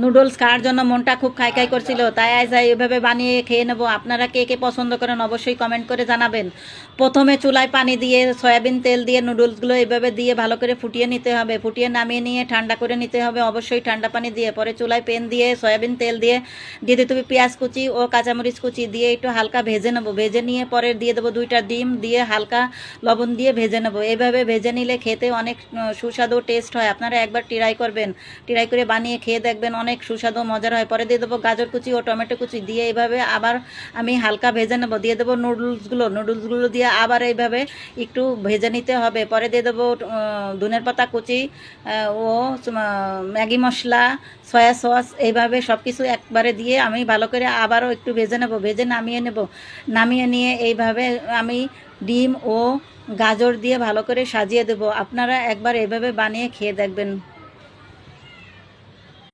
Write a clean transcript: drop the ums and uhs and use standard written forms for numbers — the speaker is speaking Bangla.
নুডলস খাওয়ার জন্য মনটা খুব খাই খাই করছিল, তাই আজ এইভাবে বানিয়ে খেয়ে নেবো। আপনারা কে কে পছন্দ করেন অবশ্যই কমেন্ট করে জানাবেন। প্রথমে চুলায় পানি দিয়ে সয়াবিন তেল দিয়ে নুডলসগুলো এইভাবে দিয়ে ভালো করে ফুটিয়ে নিতে হবে। ফুটিয়ে নামিয়ে নিয়ে ঠান্ডা করে নিতে হবে, অবশ্যই ঠান্ডা পানি দিয়ে। পরে চুলায় পেন দিয়ে সয়াবিন তেল দিয়ে দিতে হবে পেঁয়াজ কুচি ও কাঁচামরিচ কুচি দিয়ে একটু হালকা ভেজে নেবো। ভেজে নিয়ে পরে দিয়ে দেবো 2টা ডিম দিয়ে হালকা লবণ দিয়ে ভেজে নেবো। এইভাবে ভেজে নিলে খেতে অনেক সুস্বাদু টেস্ট হয়। আপনারা একবার ট্রাই করবেন, ট্রাই করে বানিয়ে খেয়ে দেখবেন, অনেক সুস্বাদু মজার হয়। পরে দিয়ে দেবো গাজর কুচি ও টমেটো কুচি দিয়ে এইভাবে আবার আমি হালকা ভেজে নেবো। দিয়ে দেবো নুডলসগুলো দিয়ে আবার এইভাবে একটু ভেজে নিতে হবে। পরে দিয়ে দেবো ধনের পাতা কুচি ও ম্যাগি মশলা, সয়া সস, এইভাবে সব কিছু একবারে দিয়ে আমি ভালো করে আবারও একটু ভেজে নেবো। ভেজে নামিয়ে নেব। নামিয়ে নিয়ে এইভাবে আমি ডিম ও গাজর দিয়ে ভালো করে সাজিয়ে দেবো। আপনারা একবার এইভাবে বানিয়ে খেয়ে দেখবেন।